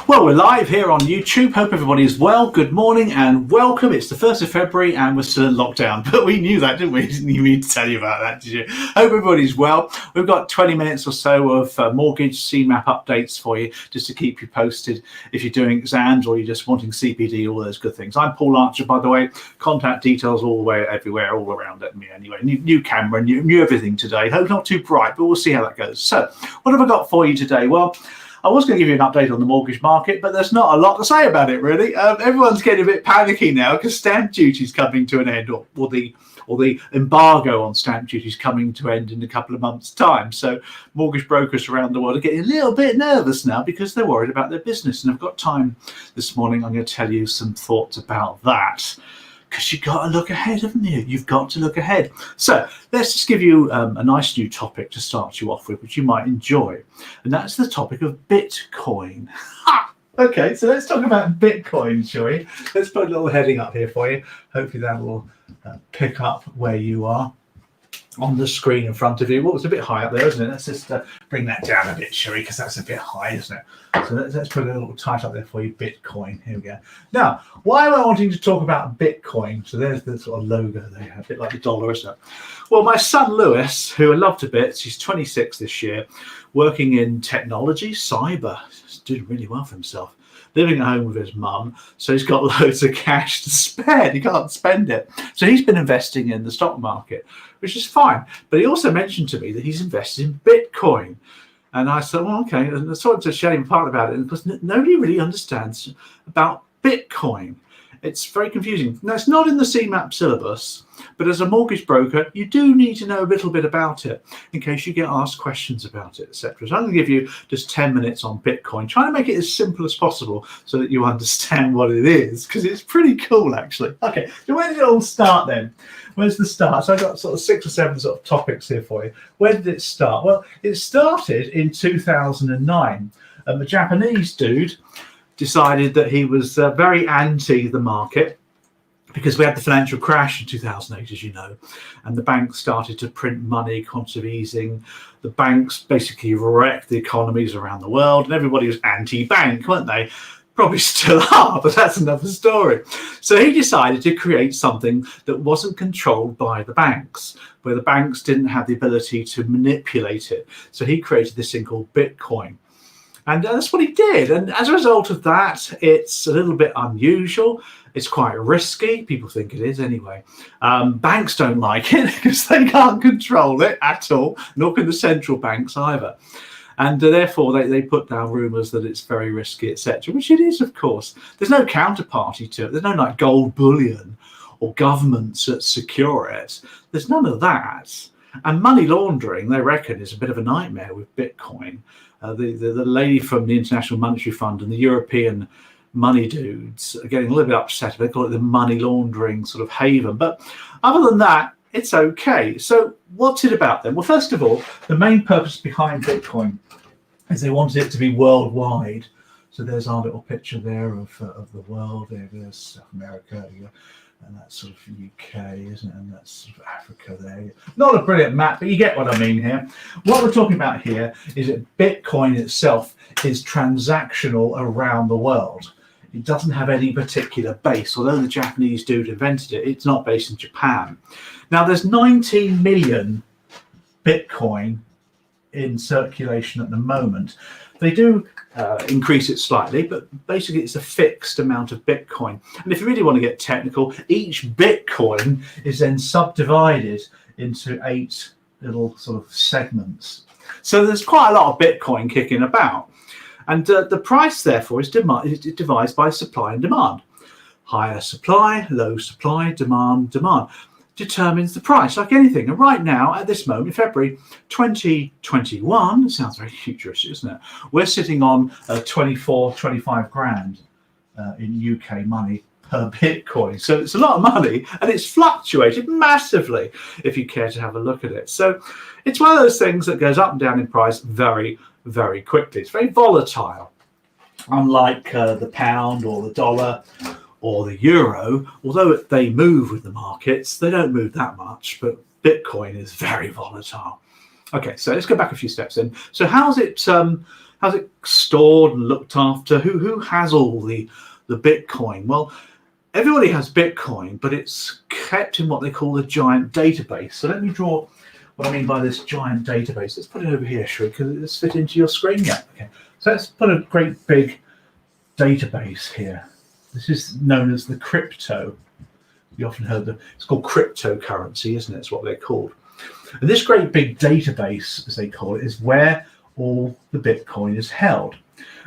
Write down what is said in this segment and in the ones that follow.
Well, we're live here on YouTube. Hope everybody is well. Good morning and welcome. It's the 1st of February and we're still in lockdown, but we knew that, didn't we? Didn't you mean to tell you about that, did you? Hope everybody's well. We've got 20 minutes or so of mortgage CMAP updates for you, just to keep you posted if you're doing exams or you're just wanting CPD, all those good things. I'm Paul Archer, by the way. Contact details all the way, everywhere, all around at me anyway. New camera, new everything today. Hope not too bright, but we'll see how that goes. So, what have I got for you today? Well, I was going to give you an update on the mortgage market, but there's not a lot to say about it, really. Everyone's getting a bit panicky now because stamp duty is coming to an end, or the embargo on stamp duty is coming to end in a couple of months' time. So mortgage brokers around the world are getting a little bit nervous now because they're worried about their business. And I've got time this morning. I'm going to tell you some thoughts about that. Because you've got to look ahead, haven't you? You've got to look ahead. So let's just give you a nice new topic to start you off with, which you might enjoy. And that's the topic of Bitcoin. Okay, so let's talk about Bitcoin, shall we? Let's put a little heading up here for you. Hopefully that will pick up where you are on the screen in front of you. Well, it's a bit high up there, isn't it? Let's just bring that down a bit, shall we? Because that's a bit high, isn't it? So let's put a little title up there for you, Bitcoin. Here we go. Now, why am I wanting to talk about Bitcoin? So there's the sort of logo there, a bit like the dollar, isn't it? Well, my son Lewis, who I love to bits, he's 26 this year, working in technology, cyber. He's doing really well for himself. Living at home with his mum, so he's got loads of cash to spend. He can't spend it. So he's been investing in the stock market, which is fine. But he also mentioned to me that he's invested in Bitcoin. And I said, well, okay. And I started to share him apart about it because nobody really understands about Bitcoin. It's very confusing. Now, it's not in the CMAP syllabus, but as a mortgage broker, you do need to know a little bit about it in case you get asked questions about it, etc. So I'm going to give you just 10 minutes on Bitcoin, trying to make it as simple as possible so that you understand what it is, because it's pretty cool, actually. Okay, so where did it all start then? Where's the start? So I've got sort of 6 or 7 sort of topics here for you. Where did it start? Well, it started in 2009, and the Japanese dude decided that he was very anti the market because we had the financial crash in 2008, as you know, and the banks started to print money, quantitative easing. The banks basically wrecked the economies around the world, and everybody was anti-bank, weren't they? Probably still are, but that's another story. So he decided to create something that wasn't controlled by the banks, where the banks didn't have the ability to manipulate it. So he created this thing called Bitcoin. And that's what he did. And as a result of that, it's a little bit unusual. It's quite risky. People think it is anyway. Banks don't like it because they can't control it at all, nor can the central banks either. And therefore, they put down rumours that it's very risky, etc., which it is, of course. There's no counterparty to it. There's no like gold bullion or governments that secure it. There's none of that. And money laundering, they reckon, is a bit of a nightmare with Bitcoin. The lady from the International Monetary Fund and the European money dudes are getting a little bit upset. They call it the money laundering sort of haven. But other than that, it's okay. So what's it about then? Well, first of all, the main purpose behind Bitcoin is they wanted it to be worldwide. So there's our little picture there of the world. There's South America. And that's sort of UK, isn't it? And that's sort of Africa there. Not a brilliant map, but you get what I mean here. What we're talking about here is that Bitcoin itself is transactional around the world. It doesn't have any particular base. Although the Japanese dude invented it, it's not based in Japan. Now, there's 19 million Bitcoin in circulation at the moment. They do increase it slightly, but basically it's a fixed amount of Bitcoin. And if you really want to get technical, each Bitcoin is then subdivided into 8 little sort of segments. So there's quite a lot of Bitcoin kicking about. And the price, therefore, is devised by supply and demand. Higher supply, low supply, demand determines the price, like anything. And right now, at this moment, in February 2021, it sounds very futuristic, isn't it? We're sitting on 25 grand in UK money per Bitcoin. So it's a lot of money, and it's fluctuated massively if you care to have a look at it. So it's one of those things that goes up and down in price very, very quickly. It's very volatile, unlike the pound or the dollar or the euro. Although they move with the markets, they don't move that much, but Bitcoin is very volatile. Okay, so let's go back a few steps then. So how's it How's it stored and looked after? Who has all the Bitcoin? Well, everybody has Bitcoin, but it's kept in what they call a giant database. So let me draw what I mean by this giant database. Let's put it over here, shall we? Because it's fit into your screen. Yeah. Okay. So let's put a great big database here. This is known as the crypto. You often heard it's called cryptocurrency, isn't it? It's what they're called. And this great big database, as they call it, is where all the Bitcoin is held.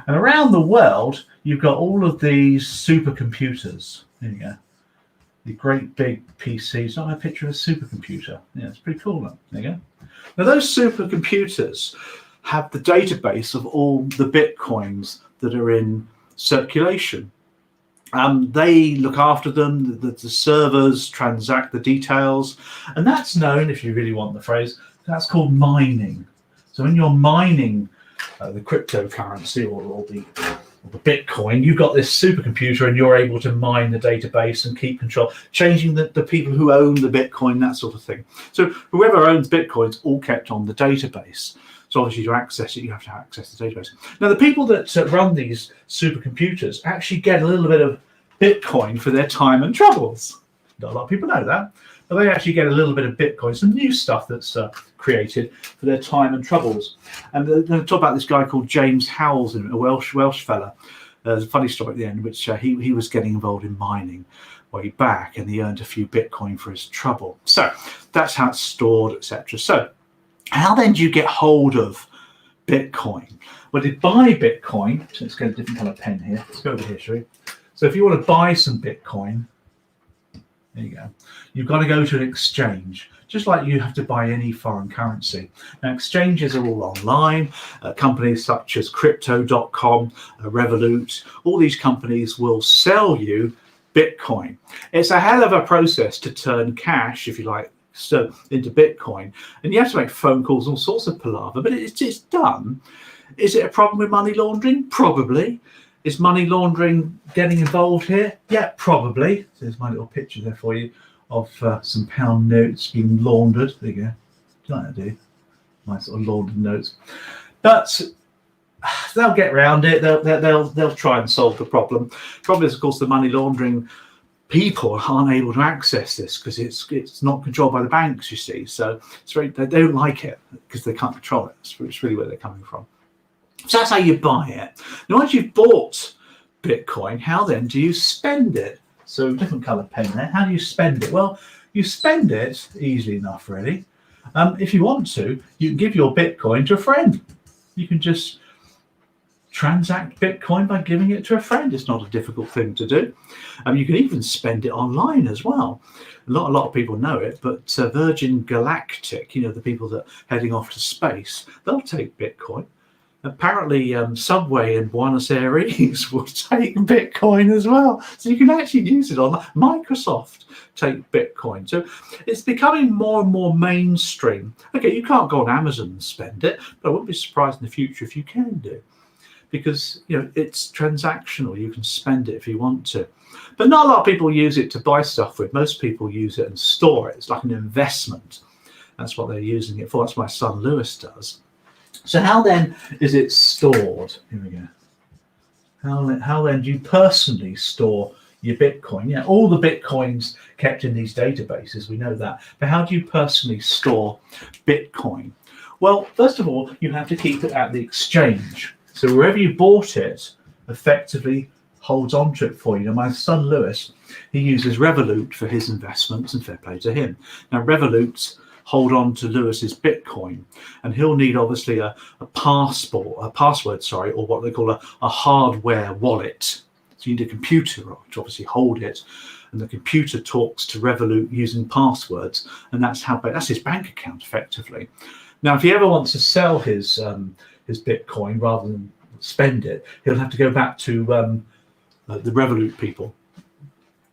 And around the world, you've got all of these supercomputers. There you go. The great big PCs. Not a picture of a supercomputer. Yeah, it's pretty cool. There you go. Now, those supercomputers have the database of all the Bitcoins that are in circulation. They look after them, the servers transact the details, and that's known, if you really want the phrase, that's called mining. So when you're mining the cryptocurrency or the Bitcoin, you've got this supercomputer and you're able to mine the database and keep control, changing the people who own the Bitcoin, that sort of thing. So whoever owns Bitcoin's all kept on the database. So obviously to access it, you have to access the database. Now, the people that run these supercomputers actually get a little bit of Bitcoin for their time and troubles. Not a lot of people know that, but they actually get a little bit of Bitcoin, some new stuff that's created for their time and troubles. And they're going to talk about this guy called James Howells, a Welsh fella. There's a funny story at the end, which he was getting involved in mining way back, and he earned a few Bitcoin for his trouble. So that's how it's stored, etc. So how then do you get hold of Bitcoin? Well, to buy Bitcoin, so let's get a different color pen here. Let's go over here, shall we? So if you want to buy some Bitcoin, there you go. You've got to go to an exchange, just like you have to buy any foreign currency. Now, exchanges are all online. Companies such as Crypto.com, Revolut, all these companies will sell you Bitcoin. It's a hell of a process to turn cash, if you like, so into Bitcoin, and you have to make phone calls, all sorts of palaver, but it's done. Is it a problem with money laundering? Probably. Is money laundering getting involved here? Yeah, probably. So there's my little picture there for you of some pound notes being laundered. There you go. Do you like that, do you? Nice sort of laundered notes. But they'll get around it. They'll try and solve the problem. The problem is, of course, the money laundering people aren't able to access this because it's not controlled by the banks, you see. So they don't like it because they can't control it. It's really where they're coming from. So that's how you buy it. Now, once you've bought Bitcoin, how then do you spend it? So different color pen there. How do you spend it? Well, you spend it easily enough, really. If you want to, you can give your Bitcoin to a friend. You can just transact Bitcoin by giving it to a friend. It's not a difficult thing to do. You can even spend it online as well. A lot of people know it, but Virgin Galactic, the people that are heading off to space, they'll take Bitcoin. Apparently, Subway in Buenos Aires will take Bitcoin as well. So you can actually use it on Microsoft, take Bitcoin. So it's becoming more and more mainstream. Okay, you can't go on Amazon and spend it, but I wouldn't be surprised in the future if you can do. Because it's transactional. You can spend it if you want to. But not a lot of people use it to buy stuff with. Most people use it and store it. It's like an investment. That's what they're using it for. That's what my son Lewis does. So how then is it stored? Here we go. How then do you personally store your Bitcoin? Yeah, all the Bitcoins kept in these databases, we know that. But how do you personally store Bitcoin? Well, first of all, you have to keep it at the exchange. So wherever you bought it, effectively holds on to it for you. Now, my son Lewis, he uses Revolut for his investments, and fair play to him. Now, Revolut hold on to Lewis's Bitcoin, and he'll need obviously a password, or what they call a hardware wallet. So you need a computer to obviously hold it, and the computer talks to Revolut using passwords, and that's his bank account effectively. Now, if he ever wants to sell his Bitcoin rather than spend it, he'll have to go back to the Revolut people.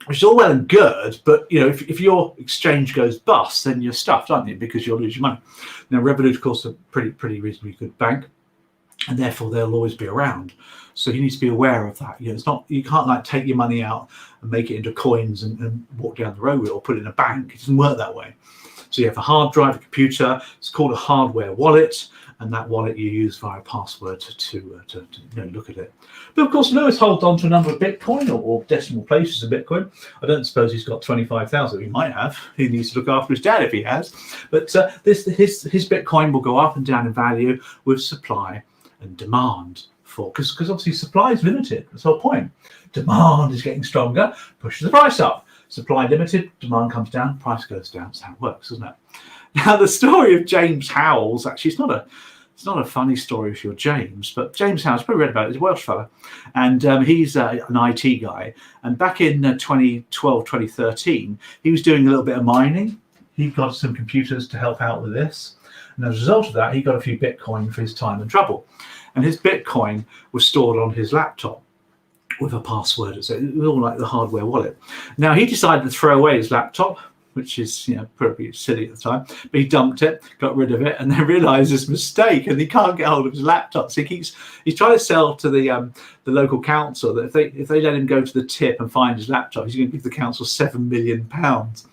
Which is all well and good, but if your exchange goes bust, then you're stuffed, aren't you? Because you'll lose your money. Now, Revolut, of course, is a pretty reasonably good bank, and therefore they'll always be around. So you need to be aware of that. It's not, you can't take your money out and make it into coins and walk down the road with it or put it in a bank. It doesn't work that way. So you have a hard drive, a computer. It's called a hardware wallet, and that wallet you use via password to look at it. But of course, Lewis holds on to a number of Bitcoin or decimal places of Bitcoin. I don't suppose he's got 25,000. He might have. He needs to look after his dad if he has. But his Bitcoin will go up and down in value with supply and demand. Because obviously supply is limited. That's the whole point. Demand is getting stronger, pushes the price up. Supply limited, demand comes down, price goes down. That's how it works, isn't it? Now, the story of James Howells, actually, it's not a funny story if you're James, but James Howells, probably read about it, he's a Welsh fella, and he's an IT guy. And back in 2012, 2013, he was doing a little bit of mining. He got some computers to help out with this. And as a result of that, he got a few Bitcoin for his time and trouble. And his Bitcoin was stored on his laptop with a password. So it was all like the hardware wallet. Now, he decided to throw away his laptop, which is probably silly at the time, but he dumped it, got rid of it, and then realised his mistake, and he can't get hold of his laptop. So he's trying to sell to the local council that if they let him go to the tip and find his laptop, he's going to give the council £7 million.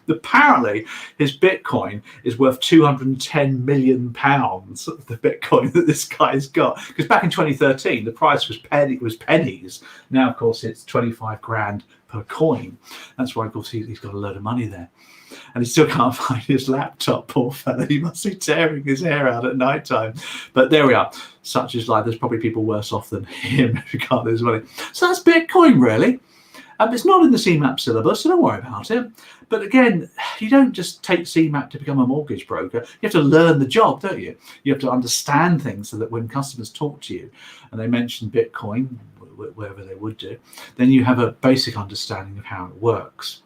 Apparently, his Bitcoin is worth £210 million. The Bitcoin that this guy's got, because back in 2013 the price was pennies. Now, of course, it's 25 grand per coin. That's why, of course, he's got a load of money there. And he still can't find his laptop, poor fella. He must be tearing his hair out at night time. But there we are. Such is life. There's probably people worse off than him if he can't lose money. So that's Bitcoin, really. It's not in the CMAP syllabus, so don't worry about it. But again, you don't just take CMAP to become a mortgage broker. You have to learn the job, don't you? You have to understand things so that when customers talk to you and they mention Bitcoin, wherever they would do, then you have a basic understanding of how it works.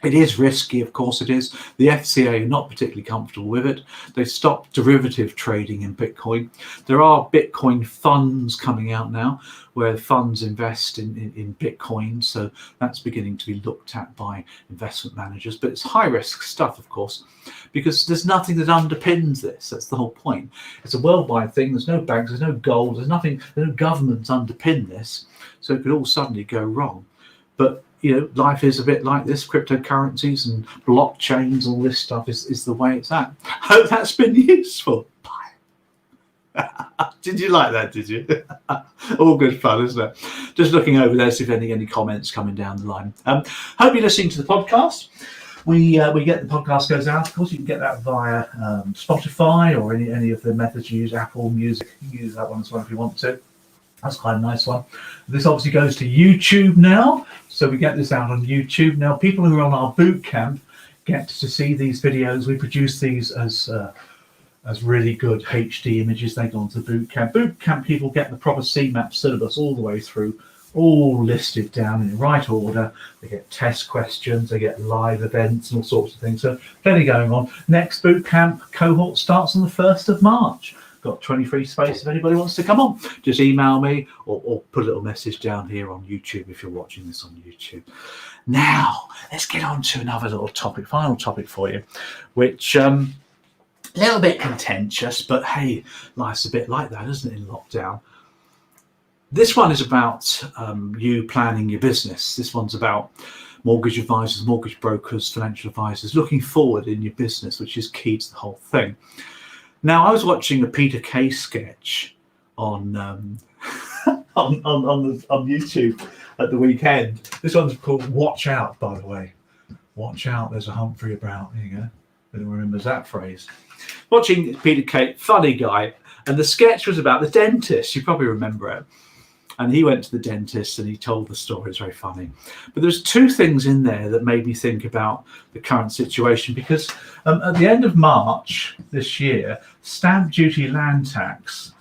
It is risky, of course it is. The FCA are not particularly comfortable with it. They stopped derivative trading in Bitcoin. There are Bitcoin funds coming out now where funds invest in Bitcoin. So that's beginning to be looked at by investment managers. But it's high risk stuff, of course, because there's nothing that underpins this. That's the whole point. It's a worldwide thing. There's no banks, there's no gold, there's no governments underpin this. So it could all suddenly go wrong. But life is a bit like this. Cryptocurrencies and blockchains, all this stuff is the way it's at. Hope that's been useful. Bye. Did you like that, did you? All good fun, isn't it? Just looking over there, see if any comments coming down the line. Hope you're listening to the podcast. We get the podcast goes out. Of course, you can get that via Spotify or any of the methods you use, Apple Music. You can use that one as well if you want to. That's quite a nice one. This obviously goes to YouTube now. So we get this out on YouTube. Now, people who are on our boot camp get to see these videos. We produce these as really good HD images. They go onto the boot camp. Boot camp people get the proper CMAP syllabus all the way through, all listed down in the right order. They get test questions, they get live events and all sorts of things. So plenty going on. Next boot camp cohort starts on the 1st of March. Got 23 space if anybody wants to come on. Just email me or put a little message down here on YouTube if you're watching this on YouTube. Now, let's get on to another little topic, final topic for you, which a little bit contentious, but hey, life's a bit like that, isn't it, in lockdown? This one is about you planning your business. This one's about mortgage advisors, mortgage brokers, financial advisors, looking forward in your business, which is key to the whole thing. Now, I was watching a Peter Kay sketch on YouTube at the weekend. This one's called "Watch Out," by the way. Watch out, there's a Humphrey about. There you go. Anyone remembers that phrase? Watching Peter Kay, funny guy, and the sketch was about the dentist. You probably remember it. And he went to the dentist and he told the story. It's very funny. But there's two things in there that made me think about the current situation, because at the end of March this year, stamp duty land tax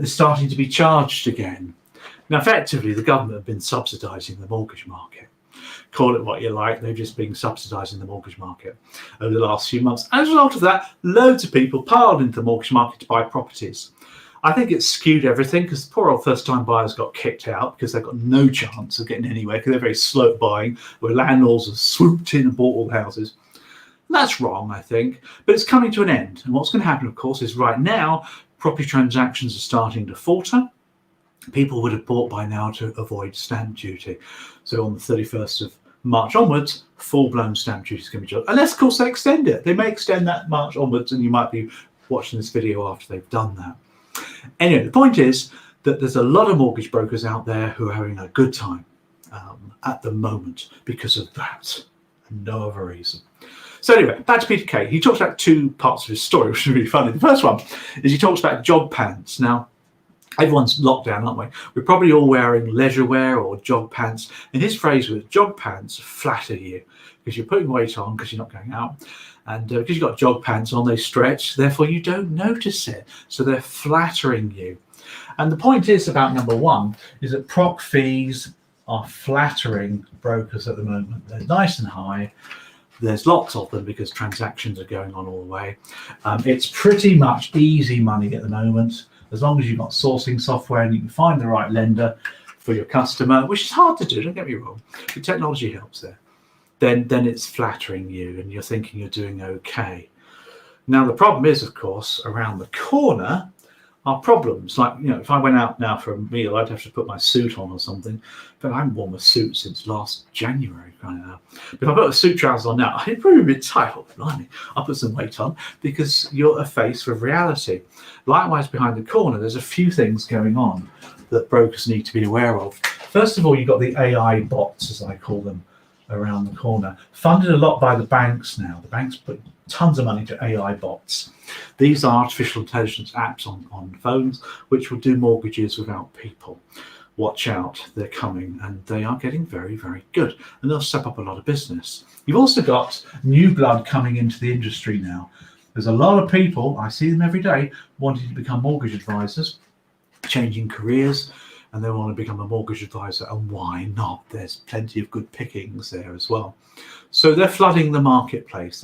is starting to be charged again. Now, effectively, the government have been subsidising the mortgage market. Call it what you like, they've just been subsidising the mortgage market over the last few months. As a result of that, loads of people piled into the mortgage market to buy properties. I think it's skewed everything because poor old first-time buyers got kicked out because they've got no chance of getting anywhere because they're very slow at buying, where landlords have swooped in and bought all the houses. And that's wrong, I think, but it's coming to an end. And what's going to happen, of course, is right now, property transactions are starting to falter. People would have bought by now to avoid stamp duty. So on the 31st of March onwards, full-blown stamp duty is going to be charged. Unless, of course, they extend it. They may extend that March onwards and you might be watching this video after they've done that. Anyway, the point is that there's a lot of mortgage brokers out there who are having a good time at the moment because of that, and no other reason. So anyway, back to Peter Kay. He talks about two parts of his story, which is really funny. The first one is he talks about jog pants. Now, everyone's locked down, aren't we? We're probably all wearing leisure wear or jog pants. And his phrase was, jog pants flatter you because you're putting weight on because you're not going out. And because you've got jog pants on, they stretch. Therefore, you don't notice it. So they're flattering you. And the point is about number one is that proc fees are flattering brokers at the moment. They're nice and high. There's lots of them because transactions are going on all the way. It's pretty much easy money at the moment, as long as you've got sourcing software and you can find the right lender for your customer, which is hard to do, don't get me wrong. The technology helps there. Then it's flattering you and you're thinking you're doing okay. Now, the problem is, of course, around the corner are problems. Like, if I went out now for a meal, I'd have to put my suit on or something. But I haven't worn a suit since last January. But if I put a suit trousers on now, I'd probably be tight. Oh, blimey, I'll put some weight on because you're faced with reality. Likewise, behind the corner, there's a few things going on that brokers need to be aware of. First of all, you've got the AI bots, as I call them, around the corner, funded a lot by the banks now. The banks put tons of money to AI bots. These are artificial intelligence apps on phones which will do mortgages without people. Watch out, they're coming, and they are getting very, very good, and they'll step up a lot of business. You've also got new blood coming into the industry now. There's a lot of people, I see them every day, wanting to become mortgage advisors, changing careers, and they want to become a mortgage advisor, and why not? There's plenty of good pickings there as well. So they're flooding the marketplace.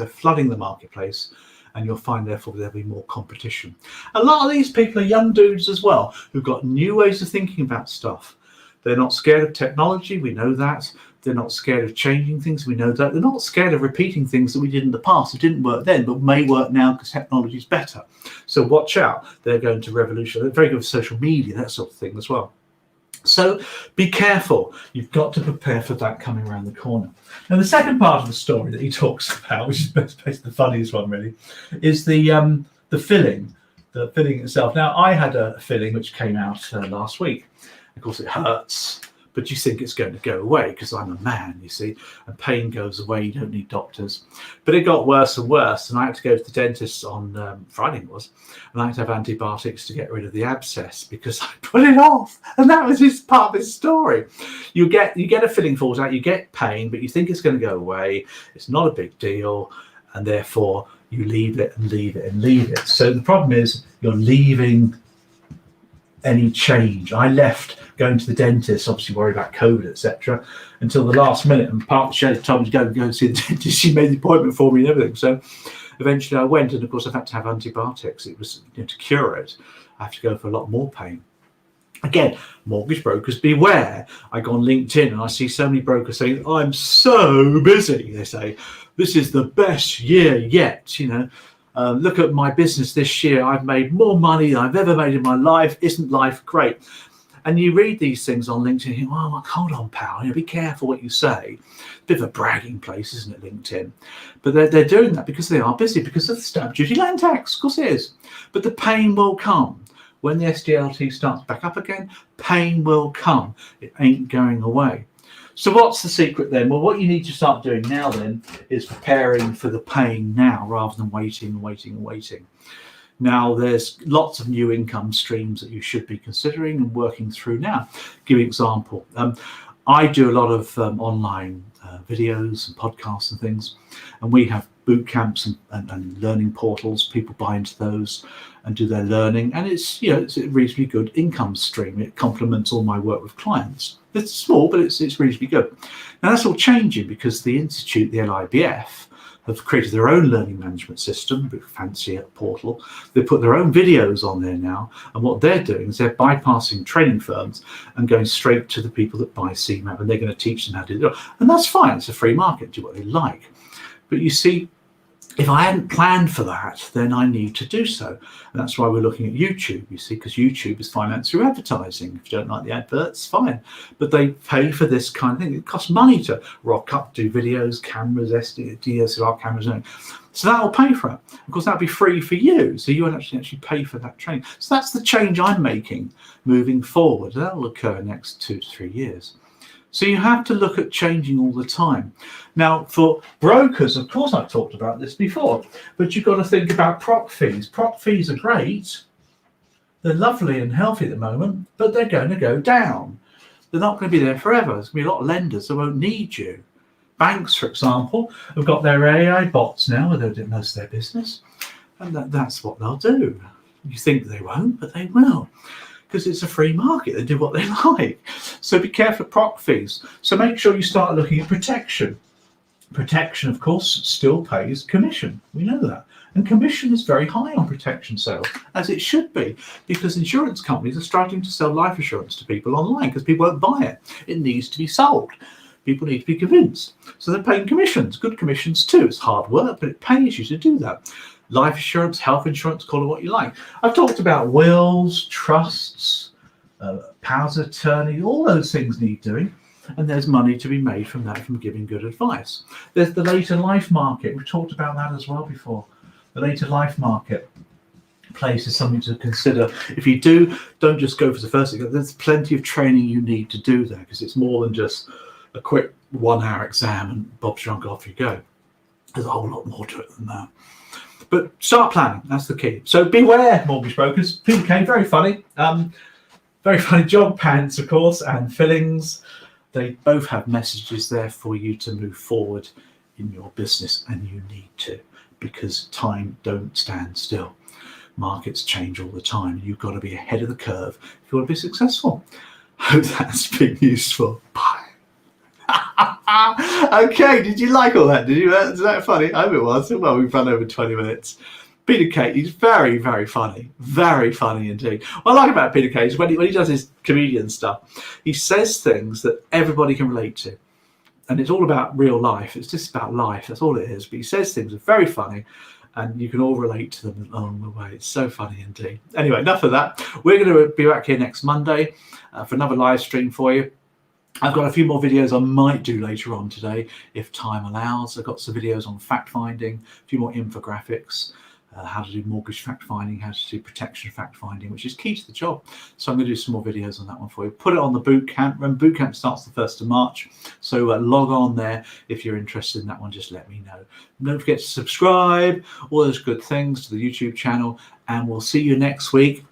And you'll find, therefore, there'll be more competition. A lot of these people are young dudes as well, who've got new ways of thinking about stuff. They're not scared of technology, we know that. They're not scared of changing things, we know that. They're not scared of repeating things that we did in the past. It didn't work then, but may work now because technology is better. So watch out, they're going to revolution. They're very good with social media, that sort of thing as well. So be careful. You've got to prepare for that coming around the corner. Now, the second part of the story that he talks about, which is basically the funniest one really, is the filling itself. Now, I had a filling which came out last week. Of course, it hurts, but you think it's going to go away because I'm a man, you see, and pain goes away. You don't need doctors. But it got worse and worse, and I had to go to the dentist on Friday, it was, and I had to have antibiotics to get rid of the abscess because I put it off. And that was just part of his story. You get a filling falls out, you get pain, but you think it's going to go away. It's not a big deal, and therefore you leave it and leave it and leave it. So the problem is you're leaving any change. I left going to the dentist, obviously worried about COVID, etc., until the last minute, and Park Shelley told me to go and see the dentist. She made the appointment for me and everything. So eventually I went, and of course I've had to have antibiotics. It was, to cure it, I have to go for a lot more pain. Again, mortgage brokers, beware. I go on LinkedIn and I see so many brokers saying, I'm so busy. They say, this is the best year yet, look at my business this year. I've made more money than I've ever made in my life. Isn't life great? And you read these things on LinkedIn and you think, well, hold on, pal, be careful what you say. Bit of a bragging place, isn't it, LinkedIn? But they're doing that because they are busy, because of the stamp duty land tax. Of course it is. But the pain will come. When the SDLT starts back up again, pain will come. It ain't going away. So what's the secret then? Well, what you need to start doing now then is preparing for the pain now rather than waiting. Now, there's lots of new income streams that you should be considering and working through now. Give you an example. I do a lot of online videos and podcasts and things, and we have boot camps and learning portals. People buy into those and do their learning, and it's a reasonably good income stream. It complements all my work with clients. It's small, but it's reasonably good. Now that's all changing because the Institute, the LIBF, have created their own learning management system, a bit fancier portal. They put their own videos on there now, and what they're doing is they're bypassing training firms and going straight to the people that buy CMAP, and they're going to teach them how to do it. And that's fine, it's a free market, do what they like. But you see, If I hadn't planned for that, then I need to do so. And that's why we're looking at YouTube, you see, because YouTube is financed through advertising. If you don't like the adverts, fine. But they pay for this kind of thing. It costs money to rock up, do videos, cameras, DSLR cameras. So that will pay for it. Of course, that'll be free for you. So you won't actually pay for that training. So that's the change I'm making moving forward. That will occur in the next 2 to 3 years. So you have to look at changing all the time. Now, for brokers, of course, I've talked about this before, but you've got to think about prop fees. Prop fees are great. They're lovely and healthy at the moment, but they're going to go down. They're not going to be there forever. There's going to be a lot of lenders that won't need you. Banks, for example, have got their AI bots now where they'll do most of their business, and that's what they'll do. You think they won't, but they will, because it's a free market. They do what they like. So be careful of prop fees. So make sure you start looking at protection. Protection, of course, still pays commission. We know that. And commission is very high on protection sales, as it should be, because insurance companies are struggling to sell life insurance to people online because people won't buy it. It needs to be sold. People need to be convinced. So they're paying commissions, good commissions too. It's hard work, but it pays you to do that. Life insurance, health insurance, call it what you like. I've talked about wills, trusts, powers of attorney, all those things need doing. And there's money to be made from that, from giving good advice. There's the later life market. We've talked about that as well before. The later life market place is something to consider. If you do, don't just go for the first thing. There's plenty of training you need to do there, because it's more than just a quick 1 hour exam and Bob's your uncle, off you go. There's a whole lot more to it than that. But start planning, that's the key. So beware, mortgage brokers. PK, very funny. Very funny jog pants, of course, and fillings. They both have messages there for you to move forward in your business, and you need to, because time don't stand still. Markets change all the time. You've got to be ahead of the curve if you want to be successful. Hope that's been useful. Bye. Okay, did you like all that? Did you? Is that funny? I hope it was. Well, we've run over 20 minutes. Peter Kay, he's very, very funny. Very funny indeed. What I like about Peter Kay is when he does his comedian stuff, he says things that everybody can relate to. And it's all about real life. It's just about life. That's all it is. But he says things that are very funny, and you can all relate to them along the way. It's so funny indeed. Anyway, enough of that. We're going to be back here next Monday for another live stream for you. I've got a few more videos I might do later on today, if time allows. I've got some videos on fact finding, a few more infographics, how to do mortgage fact finding, how to do protection fact finding, which is key to the job. So I'm going to do some more videos on that one for you. Put it on the boot camp. Remember, boot camp starts the 1st of March. So log on there if you're interested in that one. Just let me know. Don't forget to subscribe, all those good things to the YouTube channel, and we'll see you next week